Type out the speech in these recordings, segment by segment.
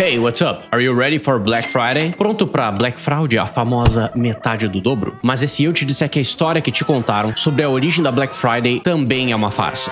Hey, what's up? Are you ready for Black Friday? Pronto pra Black Fraud, a famosa metade do dobro? Mas e se eu te disser que a história que te contaram sobre a origem da Black Friday também é uma farsa?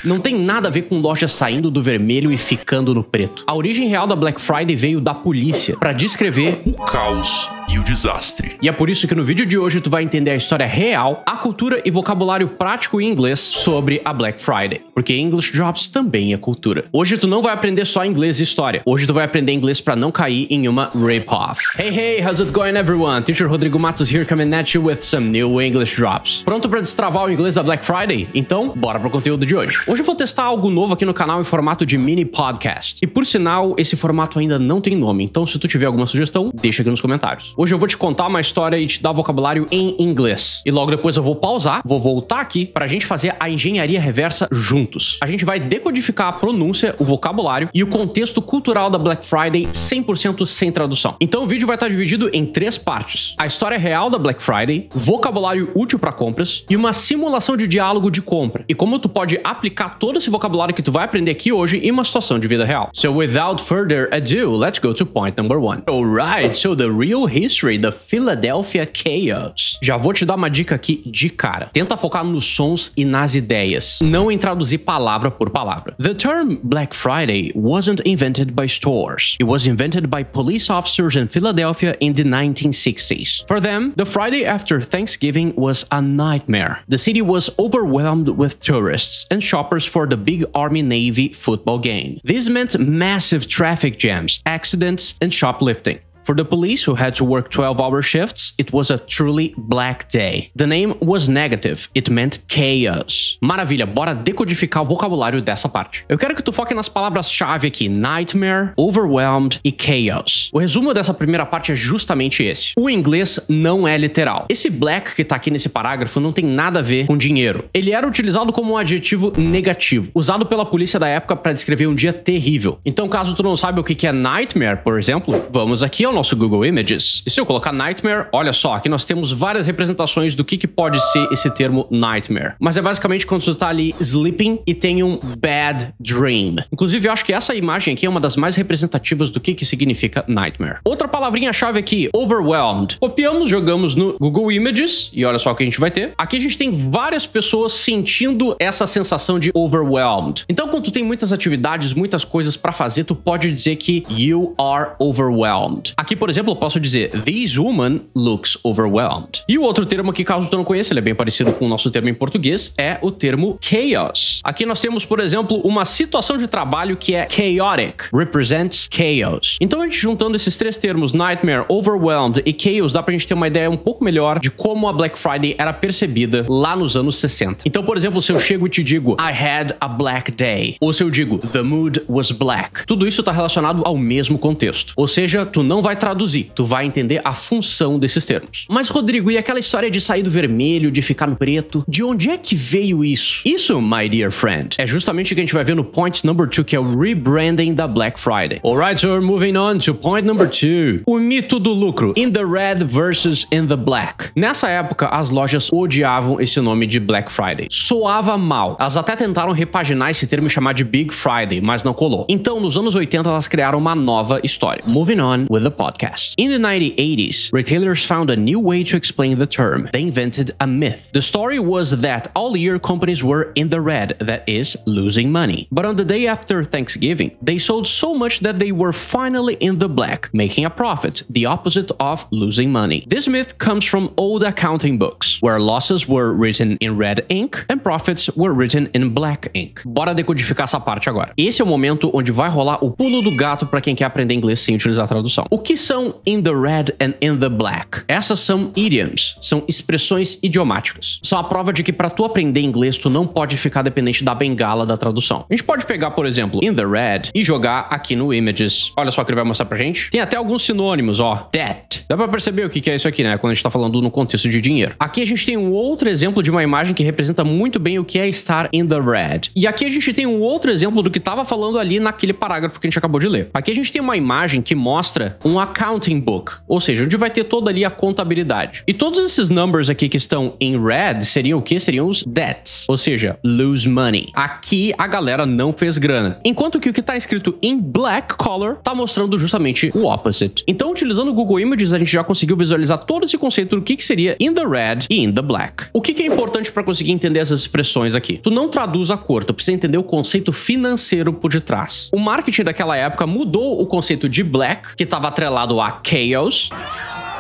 Não tem nada a ver com lojas saindo do vermelho e ficando no preto. A origem real da Black Friday veio da polícia para descrever o caos e o desastre. E é por isso que no vídeo de hoje tu vai entender a história real, a cultura e vocabulário prático em inglês sobre a Black Friday. Porque English Drops também é cultura. Hoje tu não vai aprender só inglês e história. Hoje tu vai aprender inglês para não cair em uma rip-off. Hey, how's it going everyone? Teacher Rodrigo Matos here coming at you with some new English Drops. Pronto para destravar o inglês da Black Friday? Então, bora pro conteúdo de hoje. Hoje eu vou testar algo novo aqui no canal em formato de mini podcast. E por sinal, esse formato ainda não tem nome, então se tu tiver alguma sugestão, deixa aqui nos comentários. Hoje eu vou te contar uma história e te dar vocabulário em inglês. E logo depois eu vou pausar, vou voltar aqui pra gente fazer a engenharia reversa juntos. A gente vai decodificar a pronúncia, o vocabulário e o contexto cultural da Black Friday 100% sem tradução. Então o vídeo vai estar dividido em 3 partes. A história real da Black Friday, vocabulário útil para compras e uma simulação de diálogo de compra. E como tu pode aplicar todo esse vocabulário que tu vai aprender aqui hoje em uma situação de vida real. So without further ado, let's go to point number 1. Alright, so the real history, the Philadelphia Chaos. Já vou te dar uma dica aqui de cara. Tenta focar nos sons e nas ideias, não em traduzir palavra por palavra. The term Black Friday wasn't invented by stores. It was invented by police officers in Philadelphia in the 1960s. For them, the Friday after Thanksgiving was a nightmare. The city was overwhelmed with tourists and shoppers for the big Army-Navy football game. This meant massive traffic jams, accidents, and shoplifting. For the police, who had to work 12-hour shifts, it was a truly black day. The name was negative. It meant chaos. Maravilha, bora decodificar o vocabulário dessa parte. Eu quero que tu foque nas palavras-chave aqui: nightmare, overwhelmed e chaos. O resumo dessa primeira parte é justamente esse. O inglês não é literal. Esse black que tá aqui nesse parágrafo não tem nada a ver com dinheiro. Ele era utilizado como um adjetivo negativo, usado pela polícia da época para descrever um dia terrível. Então, caso tu não saiba o que é nightmare, por exemplo, vamos aqui ao nosso Google Images. E se eu colocar nightmare, olha só, aqui nós temos várias representações do que pode ser esse termo nightmare. Mas é basicamente quando tu tá ali sleeping e tem um bad dream. Inclusive, eu acho que essa imagem aqui é uma das mais representativas do que significa nightmare. Outra palavrinha-chave aqui, overwhelmed. Copiamos, jogamos no Google Images e olha só o que a gente vai ter. Aqui a gente tem várias pessoas sentindo essa sensação de overwhelmed. Então, quando tu tem muitas atividades, muitas coisas pra fazer, tu pode dizer que you are overwhelmed. Aqui, por exemplo, eu posso dizer this woman looks overwhelmed. E o outro termo aqui, caso tu não conheça, ele é bem parecido com o nosso termo em português, é o termo chaos. Aqui nós temos, por exemplo, uma situação de trabalho que é chaotic, represents chaos. Então, a gente juntando esses 3 termos, nightmare, overwhelmed e chaos, dá pra gente ter uma ideia um pouco melhor de como a Black Friday era percebida lá nos anos 60. Então, por exemplo, se eu chego e te digo I had a black day, ou se eu digo the mood was black, tudo isso tá relacionado ao mesmo contexto. Ou seja, tu não vai traduzir, tu vai entender a função desses termos. Mas, Rodrigo, e aquela história de sair do vermelho, de ficar no preto? De onde é que veio isso? Isso, my dear friend, é justamente o que a gente vai ver no point number 2, que é o rebranding da Black Friday. Alright, so we're moving on to point number 2. O mito do lucro, in the red versus in the black. Nessa época, as lojas odiavam esse nome de Black Friday. Soava mal. Elas até tentaram repaginar esse termo e chamar de Big Friday, mas não colou. Então, nos anos 80, elas criaram uma nova história. Moving on with the podcast. In the 1980s, retailers found a new way to explain the term. They invented a myth. The story was that all year companies were in the red, that is, losing money. But on the day after Thanksgiving, they sold so much that they were finally in the black, making a profit, the opposite of losing money. This myth comes from old accounting books, where losses were written in red ink and profits were written in black ink. Bora decodificar essa parte agora. Esse é o momento onde vai rolar o pulo do gato para quem quer aprender inglês sem utilizar a tradução. O que são in the red and in the black? Essas são idioms, são expressões idiomáticas. São a prova de que para tu aprender inglês, tu não pode ficar dependente da bengala da tradução. A gente pode pegar, por exemplo, in the red e jogar aqui no Images. Olha só o que ele vai mostrar pra gente. Tem até alguns sinônimos, ó. Debt. Dá pra perceber o que é isso aqui, né? Quando a gente tá falando no contexto de dinheiro. Aqui a gente tem um outro exemplo de uma imagem que representa muito bem o que é estar in the red. E aqui a gente tem um outro exemplo do que tava falando ali naquele parágrafo que a gente acabou de ler. Aqui a gente tem uma imagem que mostra um um accounting book, ou seja, onde vai ter toda ali a contabilidade. E todos esses numbers aqui que estão em red seriam o quê? Seriam os debts, ou seja, lose money. Aqui a galera não fez grana. Enquanto que o que tá escrito em black color tá mostrando justamente o opposite. Então, utilizando o Google Images, a gente já conseguiu visualizar todo esse conceito do que seria in the red e in the black. O que é importante para conseguir entender essas expressões aqui? Tu não traduz a cor, tu precisa entender o conceito financeiro por detrás. O marketing daquela época mudou o conceito de black, que estava atrelado a chaos,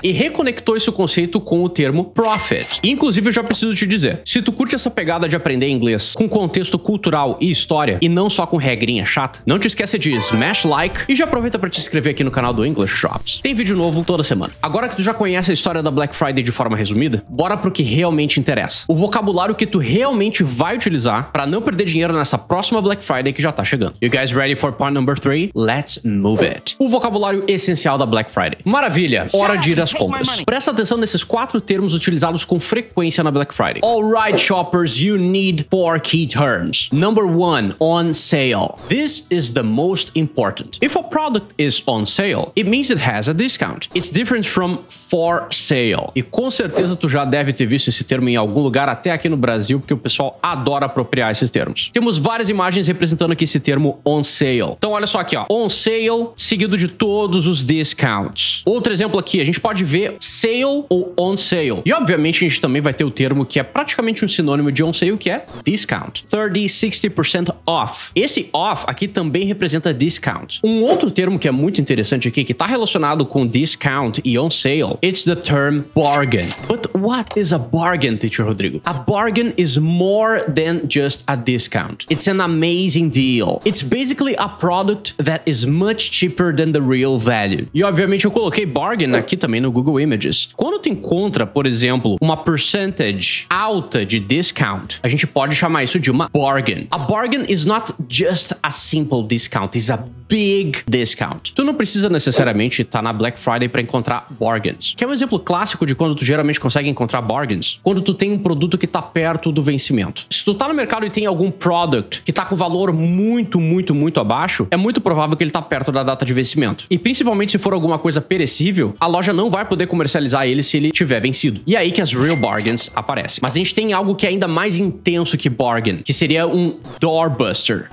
e reconectou esse conceito com o termo profit. Inclusive, eu já preciso te dizer, se tu curte essa pegada de aprender inglês com contexto cultural e história, e não só com regrinha chata, não te esqueça de smash like e já aproveita para te inscrever aqui no canal do English Drops. Tem vídeo novo toda semana. Agora que tu já conhece a história da Black Friday de forma resumida, bora pro que realmente interessa. O vocabulário que tu realmente vai utilizar para não perder dinheiro nessa próxima Black Friday que já tá chegando. You guys ready for point number 3? Let's move it. O vocabulário essencial da Black Friday. Maravilha, hora de ir às compras. Presta atenção nesses 4 termos utilizados com frequência na Black Friday. Alright, shoppers, you need 4 key terms. Number 1, on sale. This is the most important. If a product is on sale, it means it has a discount. It's different from for sale. E com certeza tu já deve ter visto esse termo em algum lugar, até aqui no Brasil, porque o pessoal adora apropriar esses termos. Temos várias imagens representando aqui esse termo on sale. Então olha só aqui, ó. On sale, seguido de todos os discounts. Outro exemplo aqui, a gente pode ver sale ou on sale. E obviamente a gente também vai ter o termo que é praticamente um sinônimo de on sale, que é discount. 30, 60% off. Esse off aqui também representa discount. Um outro termo que é muito interessante aqui, que está relacionado com discount e on sale, it's the term bargain. But what is a bargain, Teacher Rodrigo? A bargain is more than just a discount. It's an amazing deal. It's basically a product that is much cheaper than the real value. E obviamente eu coloquei bargain aqui também no Google Images. Quando tu encontra, por exemplo, uma percentage alta de discount, a gente pode chamar isso de uma bargain. A bargain is not just a simple discount, it's a big discount. Tu não precisa necessariamente estar na Black Friday para encontrar bargains. Que é um exemplo clássico de quando tu geralmente consegue encontrar bargains, quando tu tem um produto que tá perto do vencimento. Se tu tá no mercado e tem algum product que tá com valor muito abaixo, é muito provável que ele tá perto da data de vencimento. E principalmente se for alguma coisa perecível, a loja não vai poder comercializar ele se ele tiver vencido. E é aí que as real bargains aparecem. Mas a gente tem algo que é ainda mais intenso que bargain, que seria um doorbuster.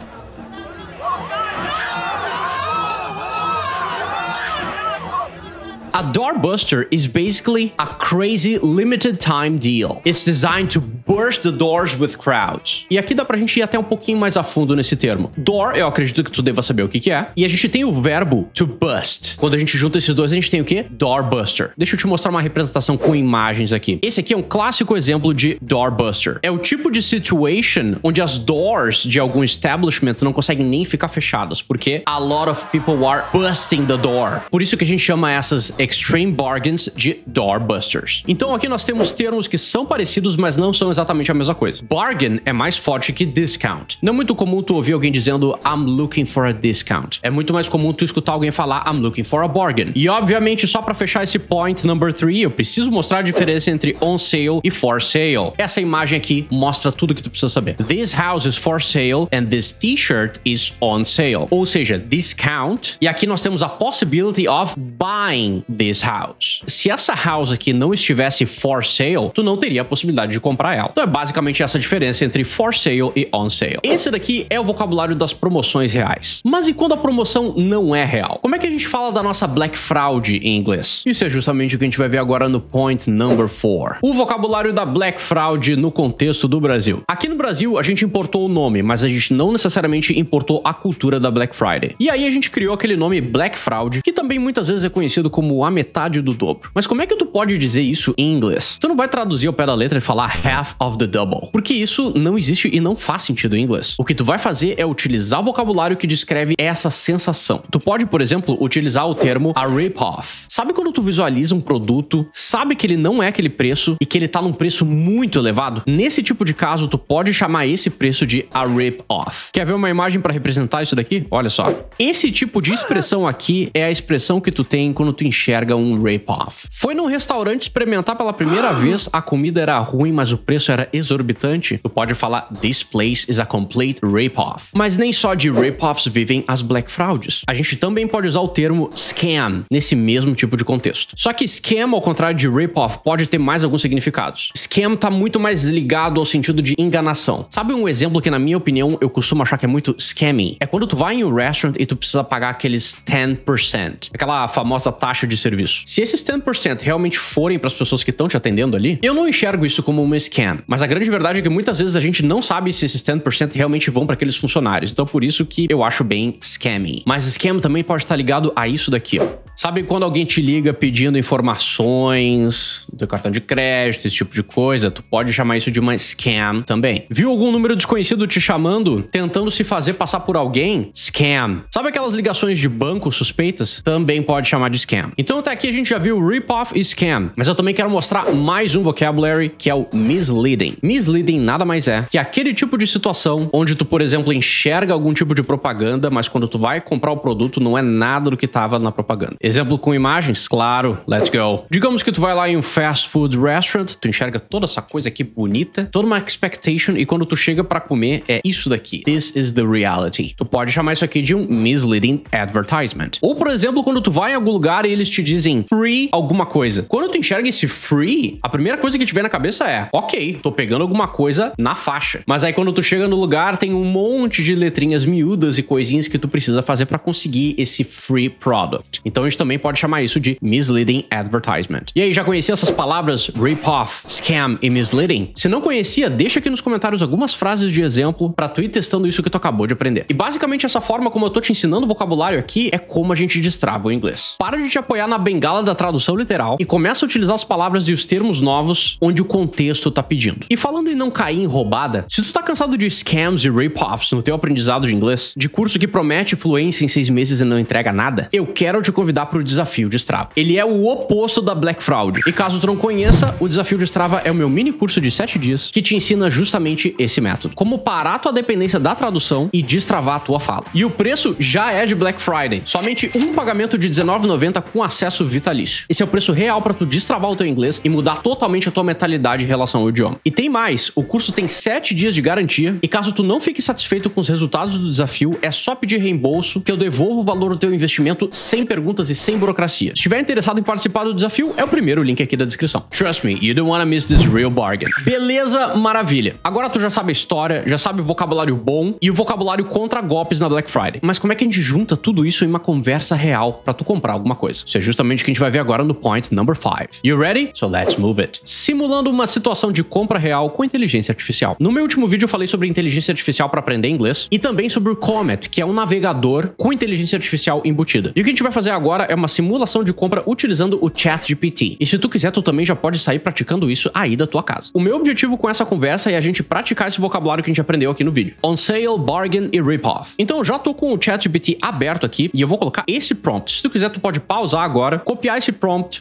A doorbuster is basically a crazy limited time deal. It's designed to burst the doors with crowds. E aqui dá pra gente ir até um pouquinho mais a fundo nesse termo. Door, eu acredito que tu deva saber o que é. E a gente tem o verbo to bust. Quando a gente junta esses dois, a gente tem o quê? Doorbuster. Deixa eu te mostrar uma representação com imagens aqui. Esse aqui é um clássico exemplo de doorbuster. É o tipo de situation onde as doors de algum establishment não conseguem nem ficar fechadas, porque a lot of people are busting the door. Por isso que a gente chama essas extreme bargains de doorbusters. Então aqui nós temos termos que são parecidos, mas não são exatamente a mesma coisa. Bargain é mais forte que discount. Não é muito comum tu ouvir alguém dizendo I'm looking for a discount. É muito mais comum tu escutar alguém falar I'm looking for a bargain. E obviamente, só para fechar esse point number 3, eu preciso mostrar a diferença entre on sale e for sale. Essa imagem aqui mostra tudo que tu precisa saber. This house is for sale and this t-shirt is on sale. Ou seja, discount. E aqui nós temos a possibility of buying this house. Se essa house aqui não estivesse for sale, tu não teria a possibilidade de comprar ela. Então é basicamente essa diferença entre for sale e on sale. Esse daqui é o vocabulário das promoções reais. Mas e quando a promoção não é real? Como é que a gente fala da nossa Black Fraud em inglês? Isso é justamente o que a gente vai ver agora no point number 4. O vocabulário da Black Fraud no contexto do Brasil. Aqui no Brasil, a gente importou o nome, mas a gente não necessariamente importou a cultura da Black Friday. E aí a gente criou aquele nome Black Fraud, que também muitas vezes é conhecido como a metade do dobro. Mas como é que tu pode dizer isso em inglês? Tu não vai traduzir ao pé da letra e falar half of the double, porque isso não existe e não faz sentido em inglês. O que tu vai fazer é utilizar o vocabulário que descreve essa sensação. Tu pode, por exemplo, utilizar o termo a rip-off. Sabe quando tu visualiza um produto, sabe que ele não é aquele preço e que ele tá num preço muito elevado? Nesse tipo de caso, tu pode chamar esse preço de a rip-off. Quer ver uma imagem para representar isso daqui? Olha só. Esse tipo de expressão aqui é a expressão que tu tem quando tu enxerga um rip-off. Foi num restaurante experimentar pela primeira vez, a comida era ruim, mas o preço preço era exorbitante, tu pode falar "This place is a complete rip-off". Mas nem só de rip-offs vivem as Black Frauds. A gente também pode usar o termo scam nesse mesmo tipo de contexto. Só que scam, ao contrário de rip-off, pode ter mais alguns significados. Scam tá muito mais ligado ao sentido de enganação. Sabe um exemplo que, na minha opinião, eu costumo achar que é muito scammy? É quando tu vai em um restaurant e tu precisa pagar aqueles 10%, aquela famosa taxa de serviço. Se esses 10% realmente forem para as pessoas que estão te atendendo ali, eu não enxergo isso como uma scam. Mas a grande verdade é que muitas vezes a gente não sabe se esses 10% realmente vão para aqueles funcionários. Então por isso que eu acho bem scammy. Mas scam também pode estar ligado a isso daqui, ó. Sabe quando alguém te liga pedindo informações do teu cartão de crédito, esse tipo de coisa? Tu pode chamar isso de uma scam também. Viu algum número desconhecido te chamando, tentando se fazer passar por alguém? Scam. Sabe aquelas ligações de banco suspeitas? Também pode chamar de scam. Então até aqui a gente já viu rip-off e scam, mas eu também quero mostrar mais um vocabulary, que é o misleading. Misleading nada mais é que aquele tipo de situação onde tu, por exemplo, enxerga algum tipo de propaganda, mas quando tu vai comprar o produto não é nada do que estava na propaganda. Exemplo com imagens? Claro, let's go. Digamos que tu vai lá em um fast food restaurant, tu enxerga toda essa coisa aqui bonita, toda uma expectation, e quando tu chega pra comer, é isso daqui. This is the reality. Tu pode chamar isso aqui de um misleading advertisement. Ou, por exemplo, quando tu vai em algum lugar e eles te dizem free alguma coisa. Quando tu enxerga esse free, a primeira coisa que te vem na cabeça é, ok, tô pegando alguma coisa na faixa. Mas aí quando tu chega no lugar, tem um monte de letrinhas miúdas e coisinhas que tu precisa fazer pra conseguir esse free product. Então a gente também pode chamar isso de misleading advertisement. E aí, já conhecia essas palavras rip-off, scam e misleading? Se não conhecia, deixa aqui nos comentários algumas frases de exemplo pra tu ir testando isso que tu acabou de aprender. E basicamente essa forma como eu tô te ensinando o vocabulário aqui é como a gente destrava o inglês. Para de te apoiar na bengala da tradução literal e começa a utilizar as palavras e os termos novos onde o contexto tá pedindo. E falando em não cair em roubada, se tu tá cansado de scams e rip-offs no teu aprendizado de inglês, de curso que promete fluência em 6 meses e não entrega nada, eu quero te convidar pro Desafio Destrava. Ele é o oposto da Black Fraud. E caso tu não conheça, o Desafio Destrava é o meu mini curso de 7 dias que te ensina justamente esse método. Como parar tua dependência da tradução e destravar a tua fala. E o preço já é de Black Friday. Somente um pagamento de R$19,90 com acesso vitalício. Esse é o preço real para tu destravar o teu inglês e mudar totalmente a tua mentalidade em relação ao idioma. E tem mais, o curso tem 7 dias de garantia e caso tu não fique satisfeito com os resultados do desafio, é só pedir reembolso que eu devolvo o valor do teu investimento sem perguntas e sem burocracia. Se estiver interessado em participar do desafio, é o primeiro link aqui da descrição. Trust me, you don't wanna miss this real bargain. Beleza, maravilha. Agora tu já sabe a história, já sabe o vocabulário bom e o vocabulário contra golpes na Black Friday. Mas como é que a gente junta tudo isso em uma conversa real pra tu comprar alguma coisa? Isso é justamente o que a gente vai ver agora no point number 5. You ready? So let's move it. Simulando uma situação de compra real com inteligência artificial. No meu último vídeo eu falei sobre inteligência artificial para aprender inglês e também sobre o Comet, que é um navegador com inteligência artificial embutida. E o que a gente vai fazer agora é uma simulação de compra utilizando o ChatGPT. E se tu quiser, tu também já pode sair praticando isso aí da tua casa. O meu objetivo com essa conversa é a gente praticar esse vocabulário que a gente aprendeu aqui no vídeo. On sale, bargain e rip-off. Então eu já tô com o ChatGPT aberto aqui e eu vou colocar esse prompt. Se tu quiser, tu pode pausar agora, copiar esse prompt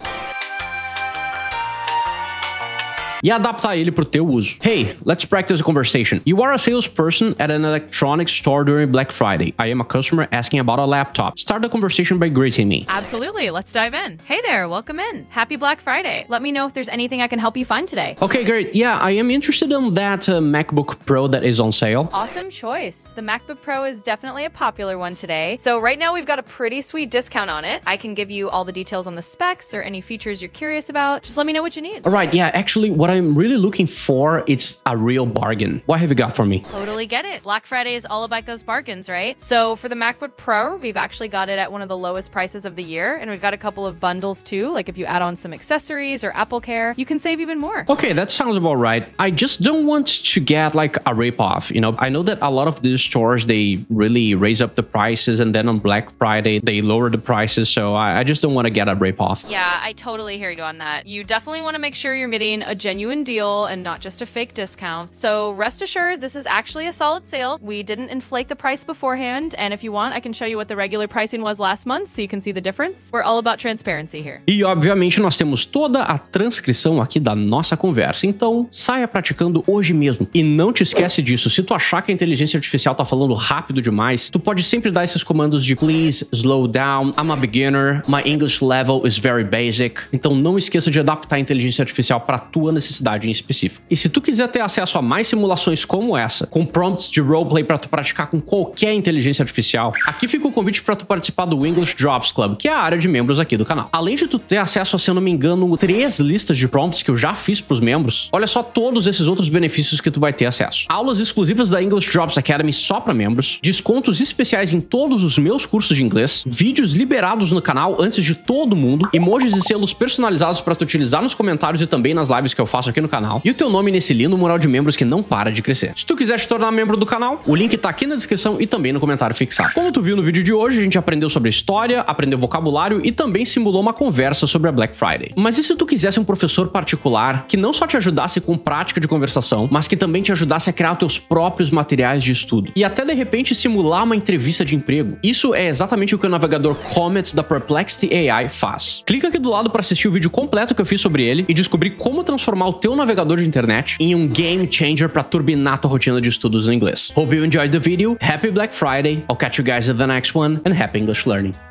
e adaptar ele pro teu uso. Hey, let's practice a conversation. You are a salesperson at an electronics store during Black Friday. I am a customer asking about a laptop. Start the conversation by greeting me. Absolutely. Let's dive in. Hey there. Welcome in. Happy Black Friday. Let me know if there's anything I can help you find today. Okay, great. Yeah, I am interested in that MacBook Pro that is on sale. Awesome choice. The MacBook Pro is definitely a popular one today. So right now we've got a pretty sweet discount on it. I can give you all the details on the specs or any features you're curious about. Just let me know what you need. All right. Yeah, actually, what I'm really looking for, it's a real bargain. What have you got for me? Totally get it. Black Friday is all about those bargains, right? So for the MacBook Pro, we've actually got it at one of the lowest prices of the year. And we've got a couple of bundles too. Like if you add on some accessories or Apple Care, you can save even more. Okay, that sounds about right. I just don't want to get like a rip-off. You know, I know that a lot of these stores, they really raise up the prices and then on Black Friday, they lower the prices. So I just don't want to get a rip-off. Yeah, I totally hear you on that. You definitely want to make sure you're getting a genuine deal and not just a fake discount. So rest assured, this is actually a solid sale. We didn't inflate the price beforehand. And if you want, I can show you what the regular pricing was last month so you can see the difference. We're all about transparency here. E obviamente nós temos toda a transcrição aqui da nossa conversa. Então saia praticando hoje mesmo. E não te esquece disso. Se tu achar que a inteligência artificial tá falando rápido demais, tu pode sempre dar esses comandos de please slow down, I'm a beginner, my English level is very basic. Então não esqueça de adaptar a inteligência artificial para tua necessidade necessidade em específico. E se tu quiser ter acesso a mais simulações como essa, com prompts de roleplay para tu praticar com qualquer inteligência artificial, aqui fica o convite para tu participar do English Drops Club, que é a área de membros aqui do canal. Além de tu ter acesso a, se eu não me engano, 3 listas de prompts que eu já fiz pros membros, olha só todos esses outros benefícios que tu vai ter acesso. Aulas exclusivas da English Drops Academy só para membros, descontos especiais em todos os meus cursos de inglês, vídeos liberados no canal antes de todo mundo, emojis e selos personalizados para tu utilizar nos comentários e também nas lives que eu faço aqui no canal, e o teu nome nesse lindo mural de membros que não para de crescer. Se tu quiser te tornar membro do canal, o link tá aqui na descrição e também no comentário fixado. Como tu viu no vídeo de hoje, a gente aprendeu sobre história, aprendeu vocabulário e também simulou uma conversa sobre a Black Friday. Mas e se tu quisesse um professor particular que não só te ajudasse com prática de conversação, mas que também te ajudasse a criar teus próprios materiais de estudo e até de repente simular uma entrevista de emprego? Isso é exatamente o que o navegador Comet da Perplexity AI faz. Clica aqui do lado para assistir o vídeo completo que eu fiz sobre ele e descobrir como transformar o teu navegador de internet em um game changer para turbinar tua rotina de estudos em inglês. Hope you enjoyed the video. Happy Black Friday. I'll catch you guys in the next one and happy English learning.